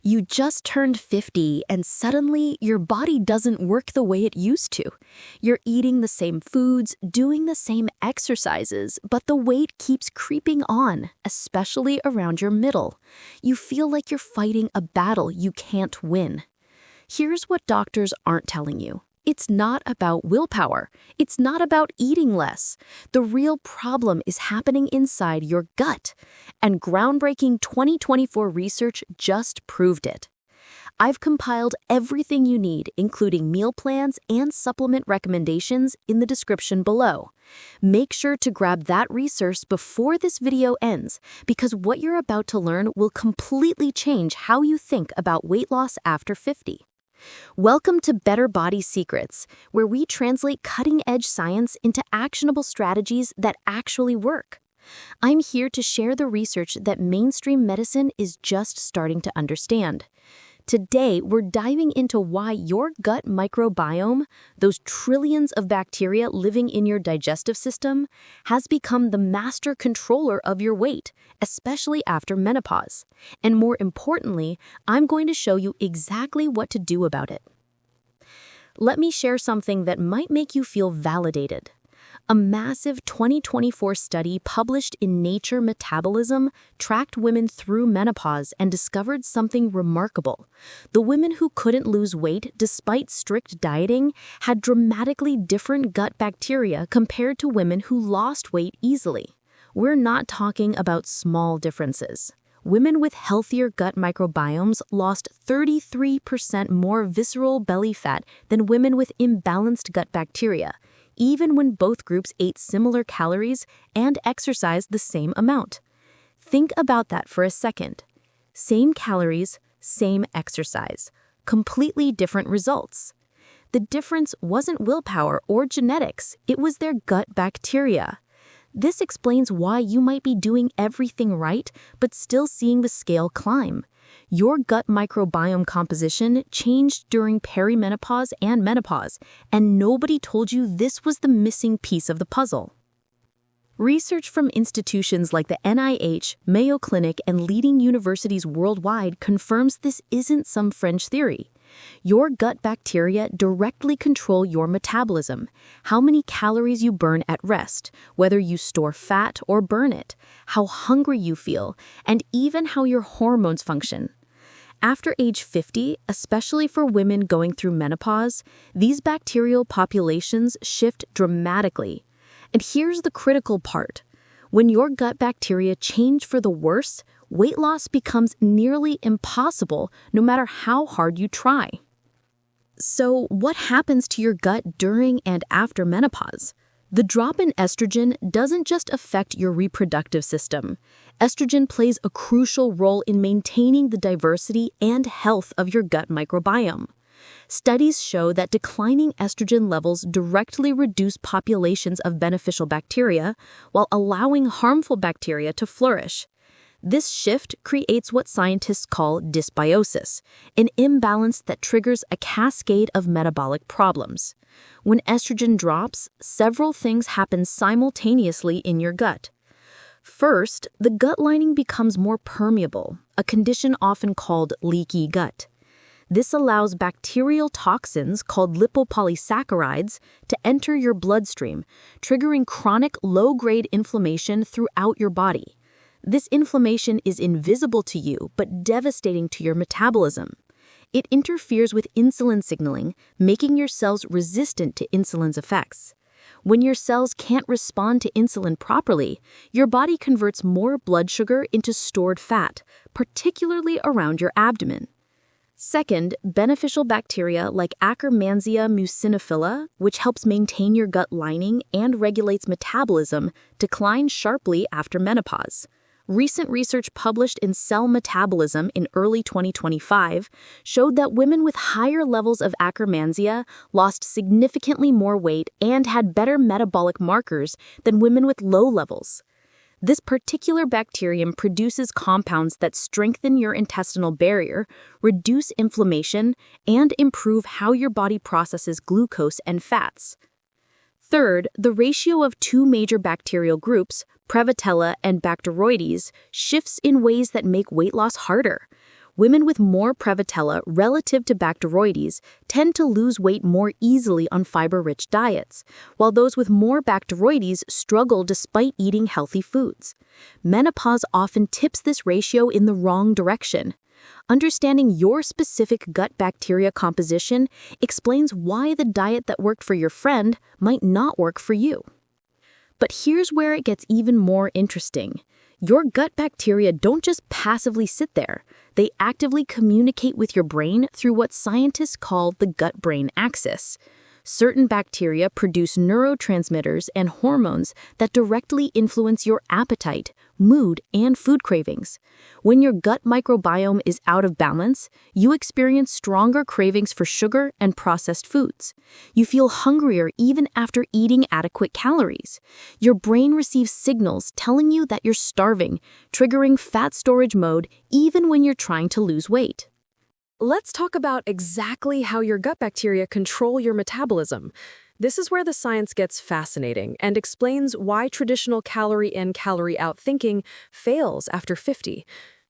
You just turned 50 and suddenly your body doesn't work the way it used to. You're eating the same foods, doing the same exercises, but the weight keeps creeping on, especially around your middle. You feel like you're fighting a battle you can't win. Here's what doctors aren't telling you. It's not about willpower. It's not about eating less. The real problem is happening inside your gut, and groundbreaking 2024 research just proved it. I've compiled everything you need, including meal plans and supplement recommendations, in the description below. Make sure to grab that resource before this video ends, because what you're about to learn will completely change how you think about weight loss after 50. Welcome to Better Body Secrets, where we translate cutting-edge science into actionable strategies that actually work. I'm here to share the research that mainstream medicine is just starting to understand. Today, we're diving into why your gut microbiome, those trillions of bacteria living in your digestive system, has become the master controller of your weight, especially after menopause. And more importantly, I'm going to show you exactly what to do about it. Let me share something that might make you feel validated. A massive 2024 study published in Nature Metabolism tracked women through menopause and discovered something remarkable. The women who couldn't lose weight despite strict dieting had dramatically different gut bacteria compared to women who lost weight easily. We're not talking about small differences. Women with healthier gut microbiomes lost 33% more visceral belly fat than women with imbalanced gut bacteria, even when both groups ate similar calories and exercised the same amount. Think about that for a second. Same calories, same exercise, completely different results. The difference wasn't willpower or genetics, it was their gut bacteria. This explains why you might be doing everything right, but still seeing the scale climb. Your gut microbiome composition changed during perimenopause and menopause, and nobody told you this was the missing piece of the puzzle. Research from institutions like the NIH, Mayo Clinic, and leading universities worldwide confirms this isn't some fringe theory. Your gut bacteria directly control your metabolism, how many calories you burn at rest, whether you store fat or burn it, how hungry you feel, and even how your hormones function. After age 50, especially for women going through menopause, these bacterial populations shift dramatically. And here's the critical part. When your gut bacteria change for the worse, weight loss becomes nearly impossible no matter how hard you try. So, what happens to your gut during and after menopause? The drop in estrogen doesn't just affect your reproductive system. Estrogen plays a crucial role in maintaining the diversity and health of your gut microbiome. Studies show that declining estrogen levels directly reduce populations of beneficial bacteria while allowing harmful bacteria to flourish. This shift creates what scientists call dysbiosis, an imbalance that triggers a cascade of metabolic problems. When estrogen drops, several things happen simultaneously in your gut. First, the gut lining becomes more permeable, a condition often called leaky gut. This allows bacterial toxins called lipopolysaccharides to enter your bloodstream, triggering chronic low-grade inflammation throughout your body. This inflammation is invisible to you but devastating to your metabolism. It interferes with insulin signaling, making your cells resistant to insulin's effects. When your cells can't respond to insulin properly, your body converts more blood sugar into stored fat, particularly around your abdomen. Second, beneficial bacteria like Akkermansia muciniphila, which helps maintain your gut lining and regulates metabolism, decline sharply after menopause. Recent research published in Cell Metabolism in early 2025 showed that women with higher levels of Akkermansia lost significantly more weight and had better metabolic markers than women with low levels. This particular bacterium produces compounds that strengthen your intestinal barrier, reduce inflammation, and improve how your body processes glucose and fats. Third, the ratio of two major bacterial groups, Prevotella and Bacteroides, shifts in ways that make weight loss harder. Women with more Prevotella relative to Bacteroides tend to lose weight more easily on fiber-rich diets, while those with more Bacteroides struggle despite eating healthy foods. Menopause often tips this ratio in the wrong direction. Understanding your specific gut bacteria composition explains why the diet that worked for your friend might not work for you. But here's where it gets even more interesting. Your gut bacteria don't just passively sit there. They actively communicate with your brain through what scientists call the gut-brain axis. Certain bacteria produce neurotransmitters and hormones that directly influence your appetite, mood, and food cravings. When your gut microbiome is out of balance, you experience stronger cravings for sugar and processed foods. You feel hungrier even after eating adequate calories. Your brain receives signals telling you that you're starving, triggering fat storage mode even when you're trying to lose weight. Let's talk about exactly how your gut bacteria control your metabolism. This is where the science gets fascinating and explains why traditional calorie in, calorie out thinking fails after 50.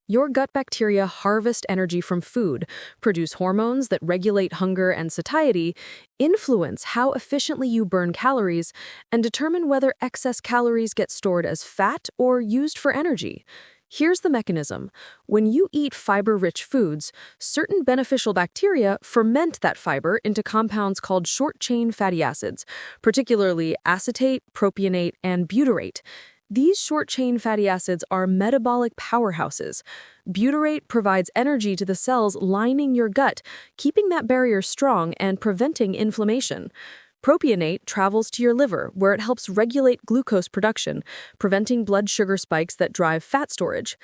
Your gut bacteria harvest energy from food, produce hormones that regulate hunger and satiety, influence how efficiently you burn calories, and determine whether excess calories get stored as fat or used for energy. Here's the mechanism. When you eat fiber-rich foods, certain beneficial bacteria ferment that fiber into compounds called short-chain fatty acids, particularly acetate, propionate, and butyrate. These short-chain fatty acids are metabolic powerhouses. Butyrate provides energy to the cells lining your gut, keeping that barrier strong and preventing inflammation. Propionate travels to your liver, where it helps regulate glucose production, preventing blood sugar spikes that drive fat storage.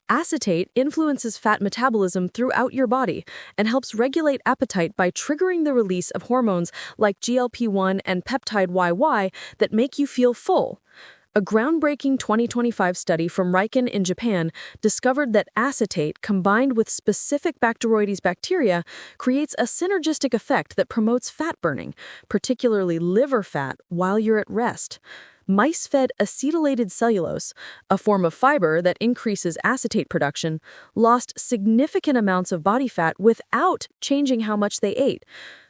Acetate influences fat metabolism throughout your body and helps regulate appetite by triggering the release of hormones like GLP-1 and peptide YY that make you feel full. A groundbreaking 2025 study from Riken in Japan discovered that acetate combined with specific Bacteroides bacteria creates a synergistic effect that promotes fat burning, particularly liver fat, while you're at rest. Mice fed acetylated cellulose, a form of fiber that increases acetate production, lost significant amounts of body fat without changing how much they ate.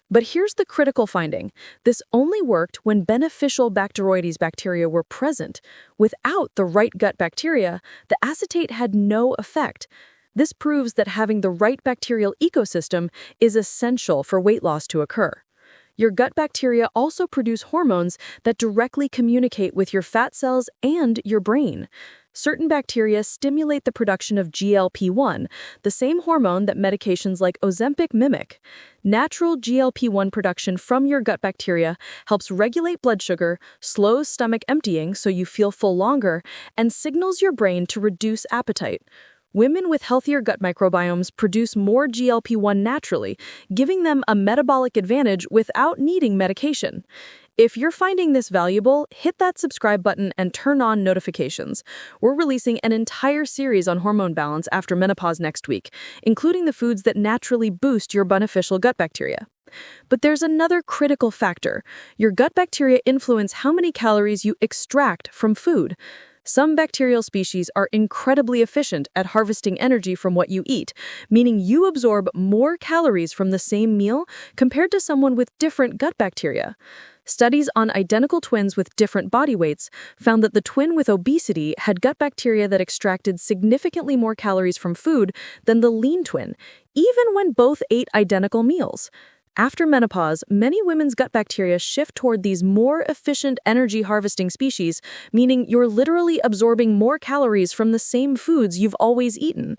But here's the critical finding. This only worked when beneficial Bacteroides bacteria were present. Without the right gut bacteria, the acetate had no effect. This proves that having the right bacterial ecosystem is essential for weight loss to occur. Your gut bacteria also produce hormones that directly communicate with your fat cells and your brain. Certain bacteria stimulate the production of GLP-1, the same hormone that medications like Ozempic mimic. Natural GLP-1 production from your gut bacteria helps regulate blood sugar, slows stomach emptying so you feel full longer, and signals your brain to reduce appetite. Women with healthier gut microbiomes produce more GLP-1 naturally, giving them a metabolic advantage without needing medication. If you're finding this valuable, hit that subscribe button and turn on notifications. We're releasing an entire series on hormone balance after menopause next week, including the foods that naturally boost your beneficial gut bacteria. But there's another critical factor. Your gut bacteria influence how many calories you extract from food. Some bacterial species are incredibly efficient at harvesting energy from what you eat, meaning you absorb more calories from the same meal compared to someone with different gut bacteria. Studies on identical twins with different body weights found that the twin with obesity had gut bacteria that extracted significantly more calories from food than the lean twin, even when both ate identical meals. After menopause, many women's gut bacteria shift toward these more efficient energy harvesting species, meaning you're literally absorbing more calories from the same foods you've always eaten.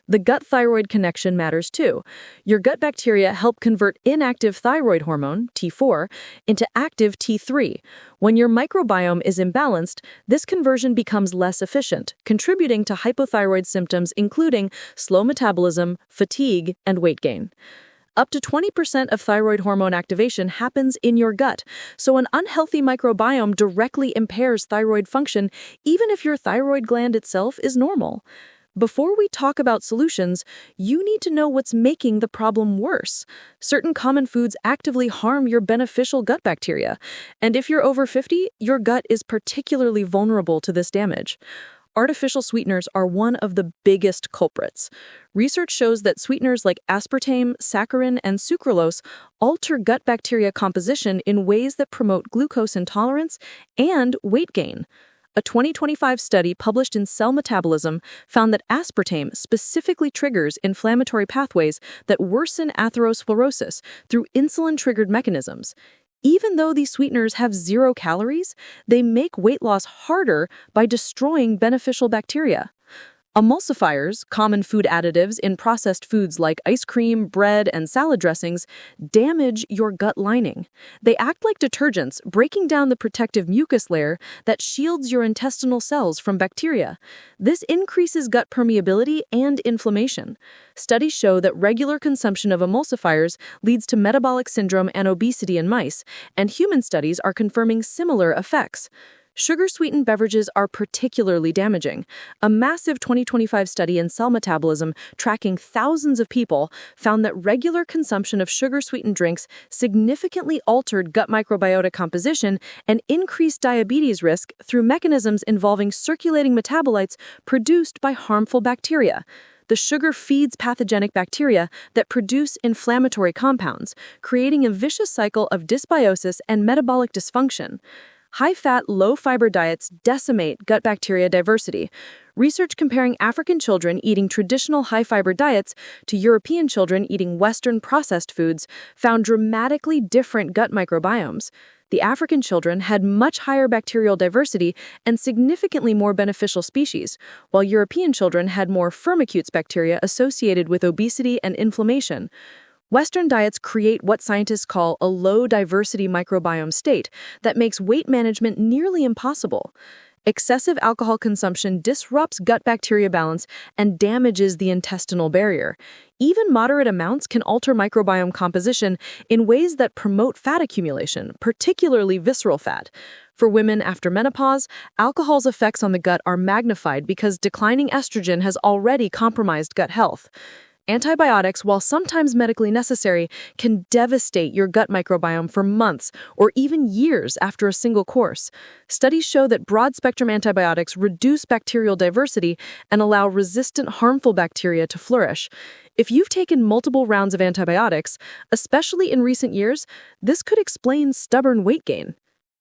The gut-thyroid connection matters too. Your gut bacteria help convert inactive thyroid hormone, T4, into active T3. When your microbiome is imbalanced, this conversion becomes less efficient, contributing to hypothyroid symptoms including slow metabolism, fatigue, and weight gain. Up to 20% of thyroid hormone activation happens in your gut, so an unhealthy microbiome directly impairs thyroid function even if your thyroid gland itself is normal. Before we talk about solutions, you need to know what's making the problem worse. Certain common foods actively harm your beneficial gut bacteria, and if you're over 50, your gut is particularly vulnerable to this damage. artificial sweeteners are one of the biggest culprits. Research shows that sweeteners like aspartame, saccharin, and sucralose alter gut bacteria composition in ways that promote glucose intolerance and weight gain. A 2025 study published in Cell Metabolism found that aspartame specifically triggers inflammatory pathways that worsen atherosclerosis through insulin-triggered mechanisms. Even though these sweeteners have 0 calories, they make weight loss harder by destroying beneficial bacteria. Emulsifiers, common food additives in processed foods like ice cream, bread, and salad dressings, damage your gut lining. They act like detergents, breaking down the protective mucus layer that shields your intestinal cells from bacteria. This increases gut permeability and inflammation. Studies show that regular consumption of emulsifiers leads to metabolic syndrome and obesity in mice, and human studies are confirming similar effects. Sugar-sweetened beverages are particularly damaging. A massive 2025 study in Cell Metabolism tracking thousands of people found that regular consumption of sugar-sweetened drinks significantly altered gut microbiota composition and increased diabetes risk through mechanisms involving circulating metabolites produced by harmful bacteria. The sugar feeds pathogenic bacteria that produce inflammatory compounds, creating a vicious cycle of dysbiosis and metabolic dysfunction. High-fat, low-fiber diets decimate gut bacteria diversity. Research comparing African children eating traditional high-fiber diets to European children eating Western processed foods found dramatically different gut microbiomes. The African children had much higher bacterial diversity and significantly more beneficial species, while European children had more Firmicutes bacteria associated with obesity and inflammation. Western diets create what scientists call a low-diversity microbiome state that makes weight management nearly impossible. Excessive alcohol consumption disrupts gut bacteria balance and damages the intestinal barrier. Even moderate amounts can alter microbiome composition in ways that promote fat accumulation, particularly visceral fat. For women after menopause, alcohol's effects on the gut are magnified because declining estrogen has already compromised gut health. Antibiotics, while sometimes medically necessary, can devastate your gut microbiome for months or even years after a single course. Studies show that broad-spectrum antibiotics reduce bacterial diversity and allow resistant harmful bacteria to flourish. If you've taken multiple rounds of antibiotics, especially in recent years, this could explain stubborn weight gain.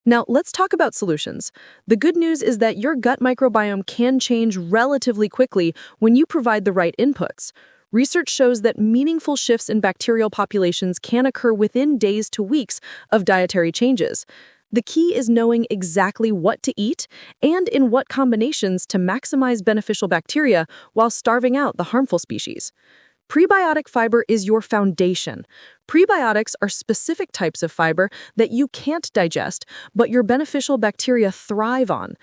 Now, let's talk about solutions. The good news is that your gut microbiome can change relatively quickly when you provide the right inputs. Research shows that meaningful shifts in bacterial populations can occur within days to weeks of dietary changes. The key is knowing exactly what to eat and in what combinations to maximize beneficial bacteria while starving out the harmful species. Prebiotic fiber is your foundation. Prebiotics are specific types of fiber that you can't digest, but your beneficial bacteria thrive on.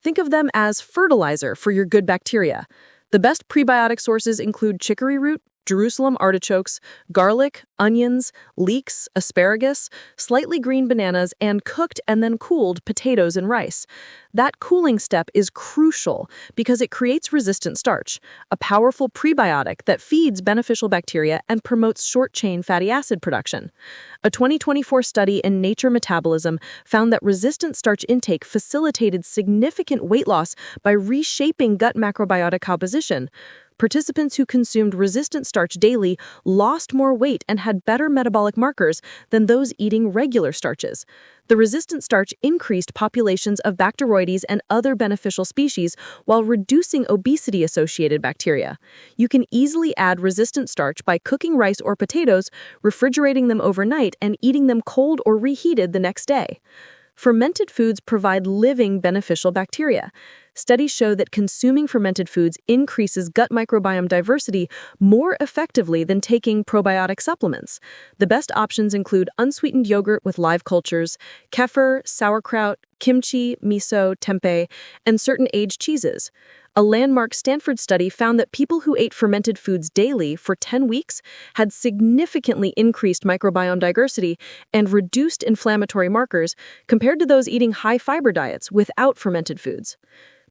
Think of them as fertilizer for your good bacteria. The best prebiotic sources include chicory root, Jerusalem artichokes, garlic, onions, leeks, asparagus, slightly green bananas, and cooked and then cooled potatoes and rice. That cooling step is crucial because it creates resistant starch, a powerful prebiotic that feeds beneficial bacteria and promotes short-chain fatty acid production. A 2024 study in Nature Metabolism found that resistant starch intake facilitated significant weight loss by reshaping gut macrobiota composition. Participants who consumed resistant starch daily lost more weight and had better metabolic markers than those eating regular starches. The resistant starch increased populations of Bacteroides and other beneficial species while reducing obesity-associated bacteria. You can easily add resistant starch by cooking rice or potatoes, refrigerating them overnight, and eating them cold or reheated the next day. Fermented foods provide living beneficial bacteria. Studies show that consuming fermented foods increases gut microbiome diversity more effectively than taking probiotic supplements. The best options include unsweetened yogurt with live cultures, kefir, sauerkraut, kimchi, miso, tempeh, and certain aged cheeses. A landmark Stanford study found that people who ate fermented foods daily for 10 weeks had significantly increased microbiome diversity and reduced inflammatory markers compared to those eating high-fiber diets without fermented foods.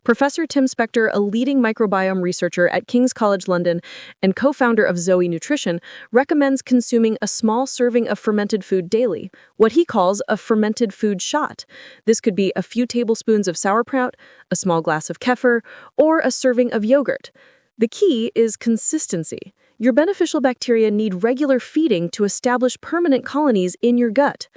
Professor Tim Spector, a leading microbiome researcher at King's College London and co-founder of Zoe Nutrition, recommends consuming a small serving of fermented food daily, what he calls a fermented food shot. This could be a few tablespoons of sauerkraut, a small glass of kefir, or a serving of yogurt. The key is consistency. Your beneficial bacteria need regular feeding to establish permanent colonies in your gut.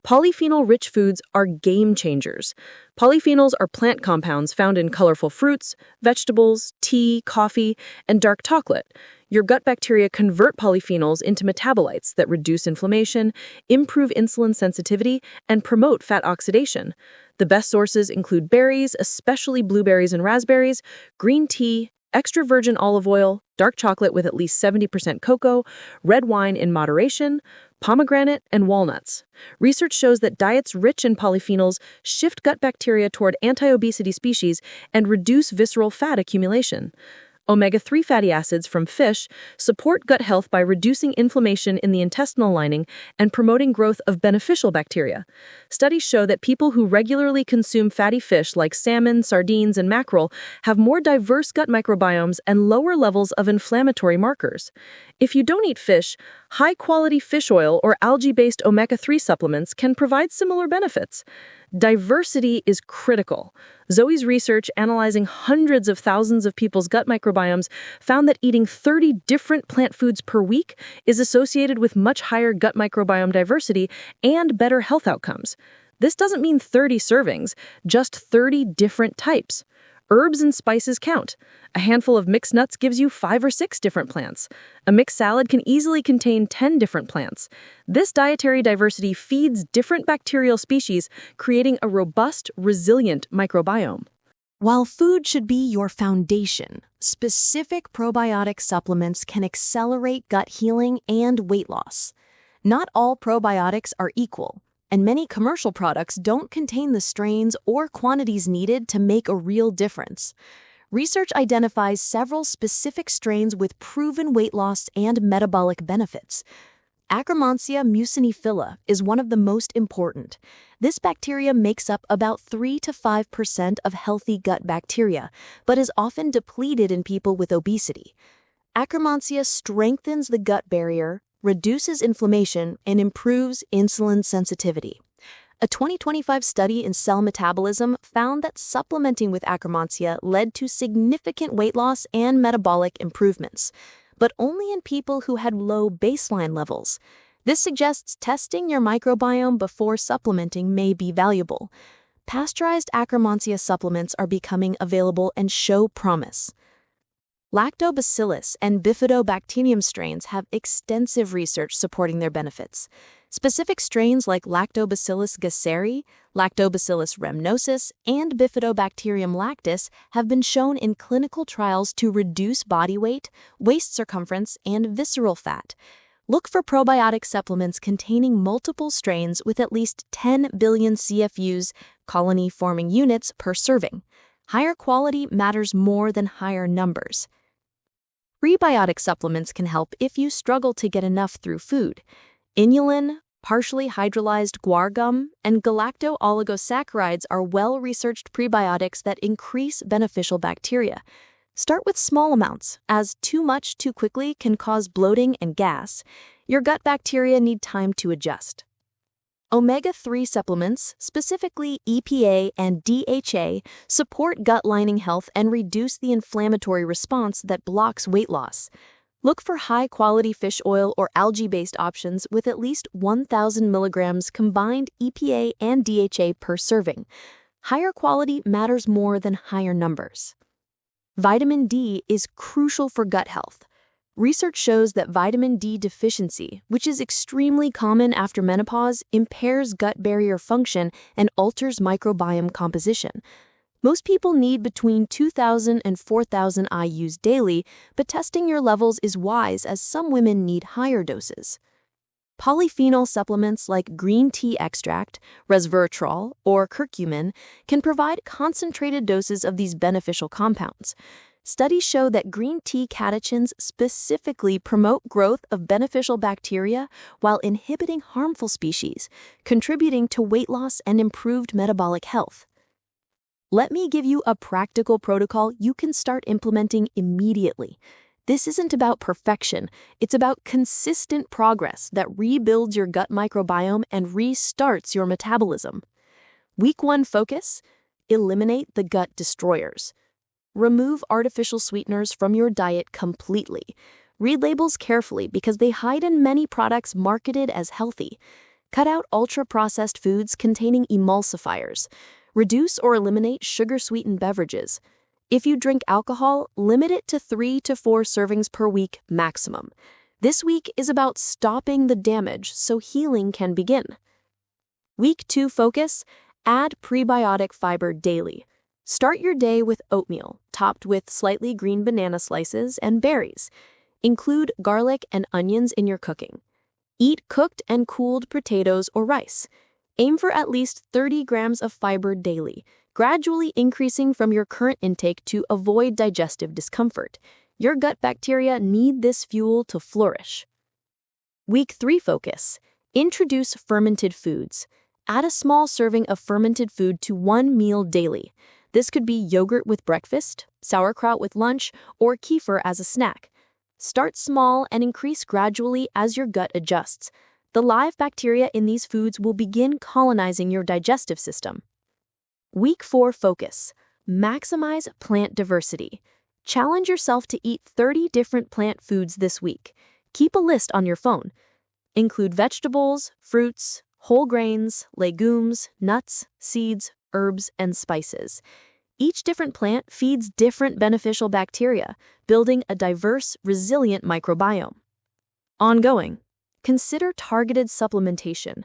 Polyphenol-rich foods are game changers. Polyphenols are plant compounds found in colorful fruits, vegetables, tea, coffee, and dark chocolate. Your gut bacteria convert polyphenols into metabolites that reduce inflammation, improve insulin sensitivity, and promote fat oxidation. The best sources include berries, especially blueberries and raspberries, green tea, extra virgin olive oil, dark chocolate with at least 70% cocoa, red wine in moderation, pomegranate, and walnuts. Research shows that diets rich in polyphenols shift gut bacteria toward anti-obesity species and reduce visceral fat accumulation. Omega-3 fatty acids from fish support gut health by reducing inflammation in the intestinal lining and promoting growth of beneficial bacteria. Studies show that people who regularly consume fatty fish like salmon, sardines, and mackerel have more diverse gut microbiomes and lower levels of inflammatory markers. If you don't eat fish, high-quality fish oil or algae-based omega-3 supplements can provide similar benefits. Diversity is critical. Zoe's research analyzing hundreds of thousands of people's gut microbiomes found that eating 30 different plant foods per week is associated with much higher gut microbiome diversity and better health outcomes. This doesn't mean 30 servings, just 30 different types. Herbs and spices count. A handful of mixed nuts gives you 5 or 6 different plants. A mixed salad can easily contain 10 different plants. This dietary diversity feeds different bacterial species, creating a robust, resilient microbiome. While food should be your foundation, specific probiotic supplements can accelerate gut healing and weight loss. Not all probiotics are equal, and many commercial products don't contain the strains or quantities needed to make a real difference. Research identifies several specific strains with proven weight loss and metabolic benefits. Akkermansia muciniphila is one of the most important. This bacteria makes up about 3 to 5% of healthy gut bacteria, but is often depleted in people with obesity. Akkermansia strengthens the gut barrier, reduces inflammation, and improves insulin sensitivity. A 2025 study in Cell Metabolism found that supplementing with Akkermansia led to significant weight loss and metabolic improvements, but only in people who had low baseline levels. This suggests testing your microbiome before supplementing may be valuable. Pasteurized Akkermansia supplements are becoming available and show promise. Lactobacillus and bifidobacterium strains have extensive research supporting their benefits. Specific strains like Lactobacillus gasseri, Lactobacillus rhamnosus, and Bifidobacterium lactis have been shown in clinical trials to reduce body weight, waist circumference, and visceral fat. Look for probiotic supplements containing multiple strains with at least 10 billion CFUs, colony-forming units, per serving. Higher quality matters more than higher numbers. Prebiotic supplements can help if you struggle to get enough through food. Inulin, partially hydrolyzed guar gum, and galacto-oligosaccharides are well-researched prebiotics that increase beneficial bacteria. Start with small amounts, as too much too quickly can cause bloating and gas. Your gut bacteria need time to adjust. Omega-3 supplements, specifically EPA and DHA, support gut lining health and reduce the inflammatory response that blocks weight loss. Look for high-quality fish oil or algae-based options with at least 1,000 milligrams combined EPA and DHA per serving. Higher quality matters more than higher numbers. Vitamin D is crucial for gut health. Research shows that vitamin D deficiency, which is extremely common after menopause, impairs gut barrier function and alters microbiome composition. Most people need between 2,000 and 4,000 IUs daily, but testing your levels is wise as some women need higher doses. Polyphenol supplements like green tea extract, resveratrol, or curcumin can provide concentrated doses of these beneficial compounds. Studies show that green tea catechins specifically promote growth of beneficial bacteria while inhibiting harmful species, contributing to weight loss and improved metabolic health. Let me give you a practical protocol you can start implementing immediately. This isn't about perfection, it's about consistent progress that rebuilds your gut microbiome and restarts your metabolism. Week 1 focus: eliminate the gut destroyers. Remove artificial sweeteners from your diet completely. Read labels carefully because they hide in many products marketed as healthy. Cut out ultra-processed foods containing emulsifiers. Reduce or eliminate sugar-sweetened beverages. If you drink alcohol, limit it to 3 to 4 servings per week maximum. This week is about stopping the damage so healing can begin. Week 2 focus: add prebiotic fiber daily. Start your day with oatmeal, topped with slightly green banana slices and berries. Include garlic and onions in your cooking. Eat cooked and cooled potatoes or rice. Aim for at least 30 grams of fiber daily, gradually increasing from your current intake to avoid digestive discomfort. Your gut bacteria need this fuel to flourish. Week 3 focus: introduce fermented foods. Add a small serving of fermented food to one meal daily. This could be yogurt with breakfast, sauerkraut with lunch, or kefir as a snack. Start small and increase gradually as your gut adjusts. The live bacteria in these foods will begin colonizing your digestive system. Week 4 focus: maximize plant diversity. Challenge yourself to eat 30 different plant foods this week. Keep a list on your phone. Include vegetables, fruits, whole grains, legumes, nuts, seeds, herbs, and spices. Each different plant feeds different beneficial bacteria, building a diverse, resilient microbiome. Ongoing, consider targeted supplementation.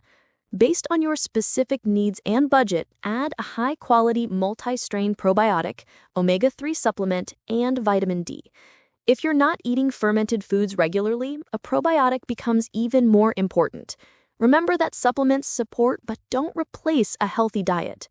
Based on your specific needs and budget, add a high-quality multi-strain probiotic, omega-3 supplement, and vitamin D. If you're not eating fermented foods regularly, a probiotic becomes even more important. Remember that supplements support but don't replace a healthy diet.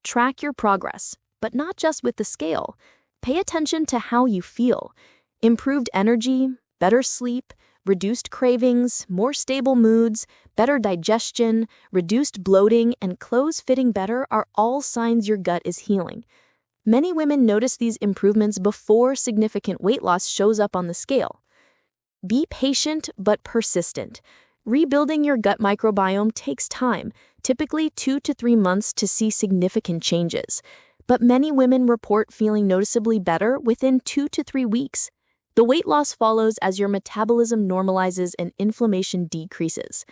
Track your progress, but not just with the scale. Pay attention to how you feel. Improved energy, better sleep, reduced cravings, more stable moods, better digestion, reduced bloating, and clothes fitting better are all signs your gut is healing. Many women notice these improvements before significant weight loss shows up on the scale. Be patient but persistent. Rebuilding your gut microbiome takes time, typically 2 to 3 months to see significant changes. But many women report feeling noticeably better within 2 to 3 weeks. The weight loss follows as your metabolism normalizes and inflammation decreases.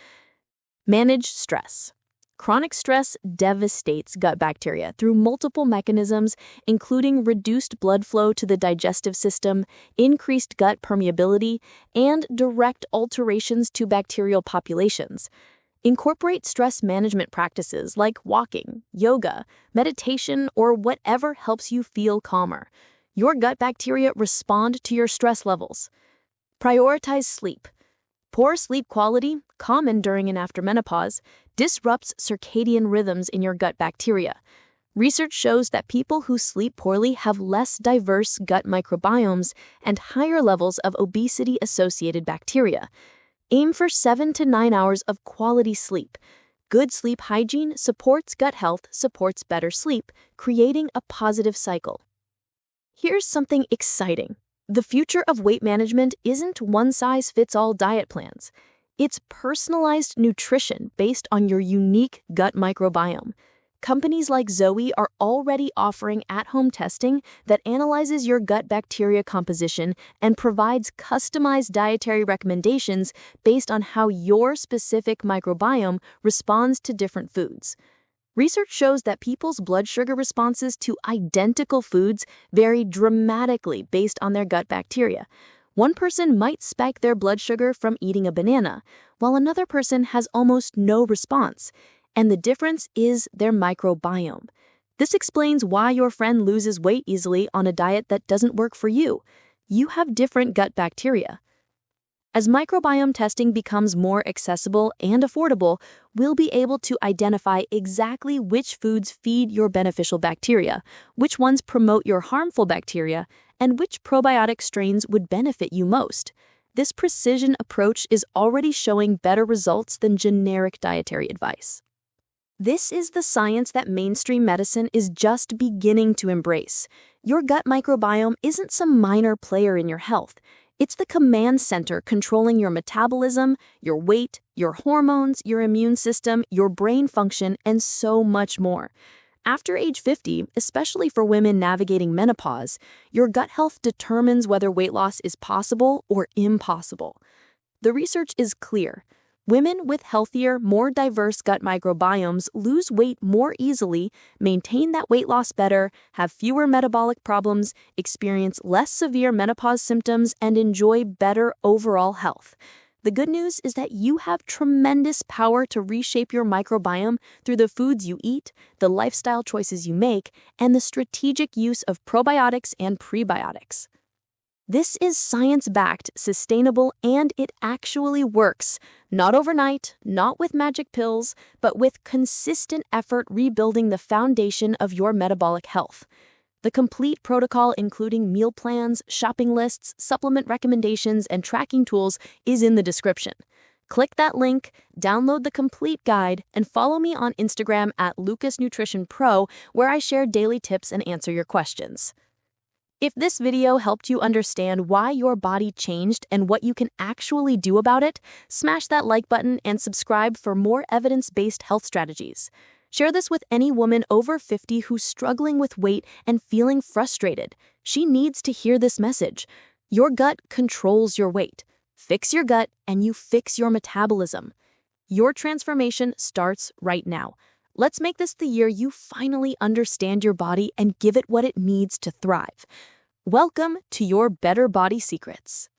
Manage stress. Chronic stress devastates gut bacteria through multiple mechanisms, including reduced blood flow to the digestive system, increased gut permeability, and direct alterations to bacterial populations. Incorporate stress management practices like walking, yoga, meditation, or whatever helps you feel calmer. Your gut bacteria respond to your stress levels. Prioritize sleep. Poor sleep quality, common during and after menopause, disrupts circadian rhythms in your gut bacteria. Research shows that people who sleep poorly have less diverse gut microbiomes and higher levels of obesity-associated bacteria. Aim for 7 to 9 hours of quality sleep. Good sleep hygiene supports gut health, supports better sleep, creating a positive cycle. Here's something exciting. The future of weight management isn't one-size-fits-all diet plans. It's personalized nutrition based on your unique gut microbiome. Companies like Zoe are already offering at-home testing that analyzes your gut bacteria composition and provides customized dietary recommendations based on how your specific microbiome responds to different foods. Research shows that people's blood sugar responses to identical foods vary dramatically based on their gut bacteria. One person might spike their blood sugar from eating a banana, while another person has almost no response. And the difference is their microbiome. This explains why your friend loses weight easily on a diet that doesn't work for you. You have different gut bacteria. As microbiome testing becomes more accessible and affordable, we'll be able to identify exactly which foods feed your beneficial bacteria, which ones promote your harmful bacteria, and which probiotic strains would benefit you most. This precision approach is already showing better results than generic dietary advice. This is the science that mainstream medicine is just beginning to embrace. Your gut microbiome isn't some minor player in your health. It's the command center controlling your metabolism, your weight, your hormones, your immune system, your brain function, and so much more. After age 50, especially for women navigating menopause, your gut health determines whether weight loss is possible or impossible. The research is clear. Women with healthier, more diverse gut microbiomes lose weight more easily, maintain that weight loss better, have fewer metabolic problems, experience less severe menopause symptoms, and enjoy better overall health. The good news is that you have tremendous power to reshape your microbiome through the foods you eat, the lifestyle choices you make, and the strategic use of probiotics and prebiotics. This is science-backed, sustainable, and it actually works. Not overnight, not with magic pills, but with consistent effort rebuilding the foundation of your metabolic health. The complete protocol, including meal plans, shopping lists, supplement recommendations, and tracking tools, is in the description. Click that link, download the complete guide, and follow me on Instagram at LucasNutritionPro, where I share daily tips and answer your questions. If this video helped you understand why your body changed and what you can actually do about it, smash that like button and subscribe for more evidence-based health strategies. Share this with any woman over 50 who's struggling with weight and feeling frustrated. She needs to hear this message. Your gut controls your weight. Fix your gut and you fix your metabolism. Your transformation starts right now. Let's make this the year you finally understand your body and give it what it needs to thrive. Welcome to your Better Body Secrets.